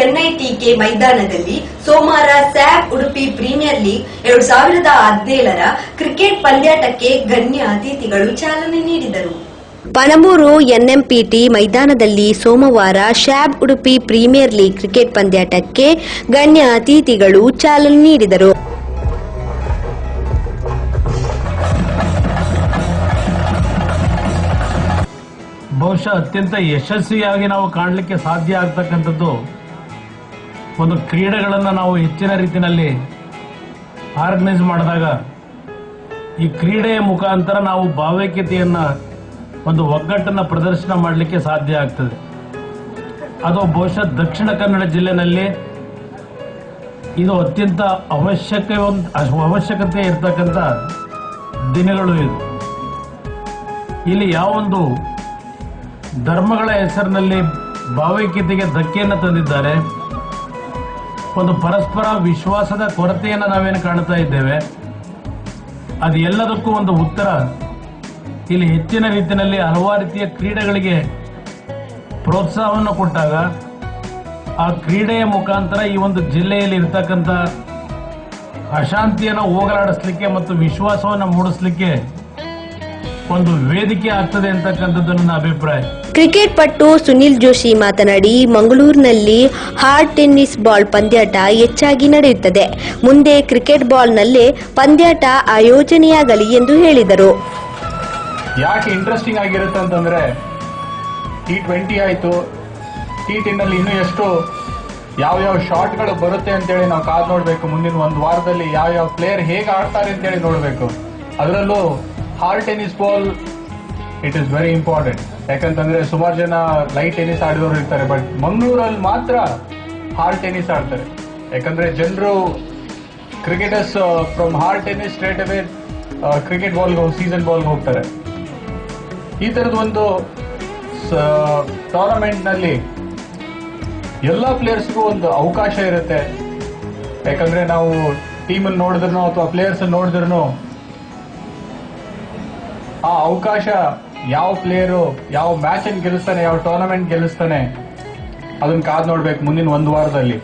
NITK ಮೈದಾನದಲ್ಲಿ ಸೋಮವಾರ ಸ್ಯಾಪ್ ಉಡುಪಿ ಪ್ರೀಮಿಯರ್ ಲೀಗ್ 2017ರ ಕ್ರಿಕೆಟ್ ಪಂದ್ಯಾಟಕ್ಕೆ ಗಣ್ಯ ಅತಿಥಿಗಳು ಚಾಲನೆ ನೀಡಿದರು. ಪಣಂಬೂರು ಎನ್ಎಂಪಿಟಿ ಮೈದಾನದಲ್ಲಿ ಸೋಮವಾರ ಶ್ಯಾಬ್ ಉಡುಪಿ ಪ್ರೀಮಿಯರ್ ಲೀಗ್ ಕ್ರಿಕೆಟ್ ಪಂದ್ಯಾಟಕ್ಕೆ ಗಣ್ಯ ಅತಿಥಿಗಳು ಚಾಲನೆ ನೀಡಿದರು. ಬಹುಶಃ ಅತ್ಯಂತ ಯಶಸ್ವಿಯಾಗಿ ನಾವು ಕಾಣಲಿಕ್ಕೆ ಸಾಧ್ಯ ಆಗ್ತಕ್ಕಂಥದ್ದು ಒಂದು ಕ್ರೀಡೆಗಳನ್ನು ನಾವು ಹೆಚ್ಚಿನ ರೀತಿಯಲ್ಲಿ ಆರ್ಗನೈಸ್ ಮಾಡಿದಾಗ ಈ ಕ್ರೀಡೆಯ ಮುಖಾಂತರ ನಾವು ಭಾವೈಕ್ಯತೆಯನ್ನು ಒಂದು ಒಗ್ಗಟ್ಟನ್ನು ಪ್ರದರ್ಶನ ಮಾಡಲಿಕ್ಕೆ ಸಾಧ್ಯ ಆಗ್ತದೆ. ಅದು ಬಹುಶಃ ದಕ್ಷಿಣ ಕನ್ನಡ ಜಿಲ್ಲೆಯಲ್ಲಿ ಇದು ಅತ್ಯಂತ ಅವಶ್ಯಕತೆ ಇರತಕ್ಕಂಥ ದಿನಗಳು ಇದು. ಇಲ್ಲಿ ಯಾವೊಂದು ಧರ್ಮಗಳ ಹೆಸರಿನಲ್ಲಿ ಭಾವೈಕ್ಯತೆಗೆ ಧಕ್ಕೆಯನ್ನು ತಂದಿದ್ದಾರೆ, ಒಂದು ಪರಸ್ಪರ ವಿಶ್ವಾಸದ ಕೊರತೆಯನ್ನು ನಾವೇನು ಕಾಣ್ತಾ ಇದ್ದೇವೆ, ಅದು ಎಲ್ಲದಕ್ಕೂ ಒಂದು ಉತ್ತರ ಇಲ್ಲಿ ಹೆಚ್ಚಿನ ರೀತಿಯಲ್ಲಿ ಹಲವಾರು ರೀತಿಯ ಕ್ರೀಡೆಗಳಿಗೆ ಪ್ರೋತ್ಸಾಹವನ್ನು ಕೊಟ್ಟಾಗ ಆ ಕ್ರೀಡೆಯ ಮುಖಾಂತರ ಈ ಒಂದು ಜಿಲ್ಲೆಯಲ್ಲಿ ಇರತಕ್ಕಂಥ ಅಶಾಂತಿಯನ್ನು ಹೋಗಲಾಡಿಸಲಿಕ್ಕೆ ಮತ್ತು ವಿಶ್ವಾಸವನ್ನು ಮೂಡಿಸಲಿಕ್ಕೆ ಒಂದು ವೇದಿಕೆ ಆಗ್ತದೆ ಅಂತಕ್ಕಂಥದ್ದು ನನ್ನ ಅಭಿಪ್ರಾಯ. ಕ್ರಿಕೆಟ್ ಪಟು ಸುನಿಲ್ ಜೋಶಿ ಮಾತನಾಡಿ, ಮಂಗಳೂರಿನಲ್ಲಿ ಹಾರ್ಡ್ ಟೆನ್ನಿಸ್ ಬಾಲ್ ಪಂದ್ಯಾಟ ಹೆಚ್ಚಾಗಿ ನಡೆಯುತ್ತದೆ. ಮುಂದೆ ಕ್ರಿಕೆಟ್ ಬಾಲ್ನಲ್ಲೇ ಪಂದ್ಯಾಟ ಆಯೋಜನೆಯಾಗಲಿ ಎಂದು ಹೇಳಿದರು. ಯಾಕೆ ಇಂಟ್ರೆಸ್ಟಿಂಗ್ ಆಗಿರುತ್ತೆ ಅಂತಂದ್ರೆ T20 ಆಯ್ತು, T10 ಅಲ್ಲಿ ಇನ್ನೂ ಎಷ್ಟು ಯಾವ ಶಾಟ್ಗಳು ಬರುತ್ತೆ ಅಂತೇಳಿ ನಾವು ಕಾದು ನೋಡ್ಬೇಕು. ಮುಂದಿನ ಒಂದು ವಾರದಲ್ಲಿ ಯಾವ ಪ್ಲೇಯರ್ ಹೇಗೆ ಆಡ್ತಾರೆ ಅಂತೇಳಿ ನೋಡ್ಬೇಕು. ಅದರಲ್ಲೂ hard tennis ball it is very important. ಯಾಕಂತಂದ್ರೆ ಸುಮಾರು ಜನ ಲೈಟ್ ಟೆನ್ನಿಸ್ ಆಡಿದವರು ಇರ್ತಾರೆ, ಬಟ್ ಮಂಗಳೂರಲ್ಲಿ ಮಾತ್ರ ಹಾರ್ಡ್ ಟೆನ್ನಿಸ್ ಆಡ್ತಾರೆ. ಯಾಕಂದ್ರೆ ಜನರು cricketers from hard tennis straight away cricket ಬಾಲ್ಗೆ ಸೀಸನ್ ಬಾಲ್ಗೆ ಹೋಗ್ತಾರೆ. ಈ ತರದ ಒಂದು ಟೂರ್ನಮೆಂಟ್ ನಲ್ಲಿ ಎಲ್ಲ ಪ್ಲೇಯರ್ಸ್ಗೂ ಒಂದು ಅವಕಾಶ ಇರುತ್ತೆ. ಯಾಕಂದ್ರೆ ನಾವು ಟೀಮ್ ಅನ್ನು ನೋಡಿದ್ರು ಅಥವಾ ಪ್ಲೇಯರ್ಸ್ ನೋಡಿದ್ರು ಆ ಅವಕಾಶ ಯಾವ ಪ್ಲೇಯರು ಯಾವ ಮ್ಯಾಚ್ ಅನ್ನು ಗೆಲ್ಲಿಸ್ತಾನೆ, ಯಾವ ಟೂರ್ನಮೆಂಟ್ ಗೆಲ್ಲಿಸ್ತಾನೆ, ಅದನ್ನ ಕಾದು ನೋಡ್ಬೇಕು ಮುಂದಿನ ಒಂದು ವಾರದಲ್ಲಿ.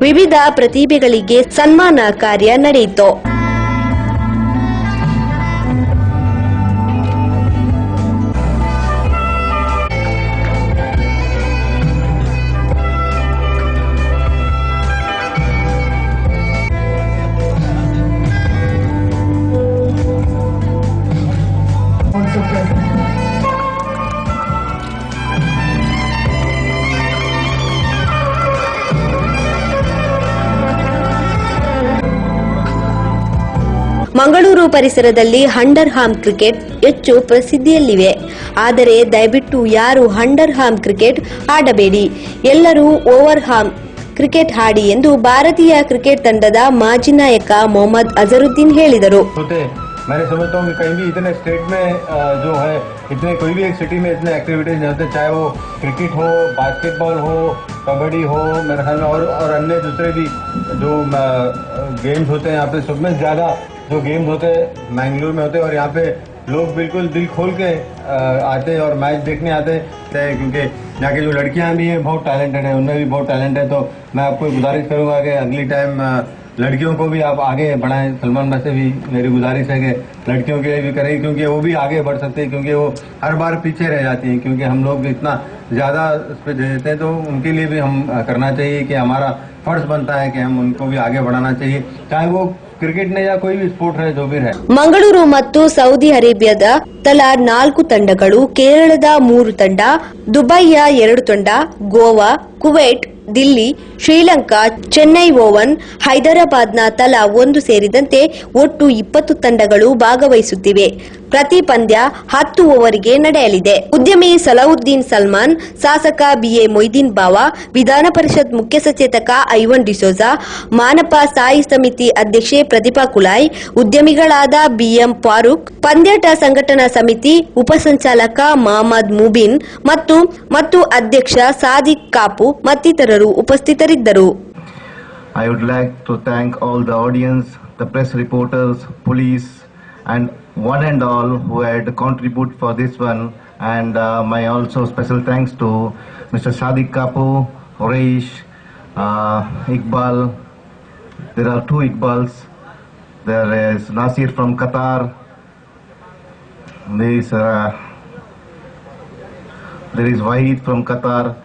ವಿವಿಧ ಪ್ರತಿಭೆಗಳಿಗೆ ಸನ್ಮಾನ ಕಾರ್ಯ ನಡೆಯಿತು. ಮಂಗಳೂರು ಪರಿಸರದಲ್ಲಿ ಅಂಡರ್ ಆರ್ಮ್ ಕ್ರಿಕೆಟ್ ಹೆಚ್ಚು ಪ್ರಸಿದ್ಧಿಯಲ್ಲಿವೆ. ಆದರೆ ದಯವಿಟ್ಟು ಯಾರು ಅಂಡರ್ ಆರ್ಮ್ ಕ್ರಿಕೆಟ್ ಆಡಬೇಡಿ, ಎಲ್ಲರೂ ಓವರ್ ಆರ್ಮ್ ಕ್ರಿಕೆಟ್ ಆಡಿ ಎಂದು ಭಾರತೀಯ ಕ್ರಿಕೆಟ್ ತಂಡದ ಮಾಜಿ ನಾಯಕ ಮೊಹಮ್ಮದ್ ಅಜರುದ್ದೀನ್ ಹೇಳಿದರು. मैं समझता हूँ कि कहीं भी इतने स्टेट में जो है इतने कोई भी एक सिटी में इतने एक्टिविटीज नहीं होते, चाहे वो क्रिकेट हो, बास्केटबॉल हो, कबड्डी हो, मेरे ख्याल में और अन्य दूसरे भी जो गेम्स होते हैं यहाँ पे सब में ज़्यादा जो गेम्स होते हैं मैंगलोर में होते हैं. और यहाँ पे लोग बिल्कुल दिल खोल के आते हैं और मैच देखने आते हैं, क्योंकि यहाँ की जो लड़कियाँ भी हैं बहुत टैलेंटेड है, उनमें भी बहुत टैलेंट है. तो मैं आपको गुजारिश करूँगा कि अगली टाइम लड़कियों को भी आप आगे बढ़ाएं. सलमान भाई से भी मेरी गुजारिश है कि लड़कियों के लिए भी करें, क्योंकि वो भी आगे बढ़ सकते हैं, क्योंकि वो हर बार पीछे रह जाती हैं. क्योंकि हम लोग इतना ज़्यादा उस पर दे देते हैं, तो उनके लिए भी हम करना चाहिए कि हमारा फर्ज बनता है कि हम उनको भी आगे बढ़ाना चाहिए, चाहे वो ಕ್ರಿಕೆಟ್ ನೇ कोई भी स्पोर्ट है जो भी है. ಮಂಗಳೂರು ಮತ್ತು ಸೌದಿ ಅರೇಬಿಯಾದ ತಲಾ 4 ತಂಡಗಳು, ಕೇರಳದ 3 ತಂಡ, ದುಬೈಯ 2 ತಂಡ, ಗೋವಾ, ಕುವೈಟ್, ದಿಲ್ಲಿ, ಶ್ರೀಲಂಕಾ, ಚೆನ್ನೈ ಓವನ್, ಹೈದರಾಬಾದ್ನ ತಲಾ 1 ಸೇರಿದಂತೆ ಒಟ್ಟು 20 ತಂಡಗಳು ಭಾಗವಹಿಸುತ್ತಿವೆ. ಪ್ರತಿ ಪಂದ್ಯ 10 ಓವರ್ಗೆ ನಡೆಯಲಿದೆ. ಉದ್ಯಮಿ ಸಲಾವುದ್ದೀನ್ ಸಲ್ಮಾನ್, ಶಾಸಕ ಬಿಎ ಮೊಯ್ದೀನ್ ಬಾವ, ವಿಧಾನ ಪರಿಷತ್ ಮುಖ್ಯ ಸಚೇತಕ ಐವನ್ ಡಿಸೋಜಾ, ಮಾನಪ ಸ್ಥಾಯಿ ಸಮಿತಿ ಅಧ್ಯಕ್ಷೆ ಪ್ರದೀಪಾ ಕುಲಾಯ್, ಉದ್ಯಮಿಗಳಾದ ಬಿಎಂ ಫಾರೂಕ್, ಪಂದ್ಯಾಟ ಸಂಘಟನಾ ಸಮಿತಿ ಉಪಸಂಚಾಲಕ ಮಹಮ್ಮದ್ ಮುಬಿನ್ ಮತ್ತು ಅಧ್ಯಕ್ಷ ಸಾದಿಕ್ ಕಾಪು ಮತ್ತಿತರರು ಉಪಸ್ಥಿತರಿದ್ದರು. I would like to thank all the audience, the press reporters, police, and one and all who had contributed for this one. And my also special thanks to Mr. Sadiq Kapu, Horesh, Iqbal. There are two Iqbals. There is Nasir from Qatar. There is Wahid from Qatar.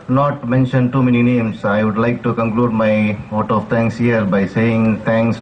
Not mention too many names. I would like to conclude my vote of thanks here by saying thanks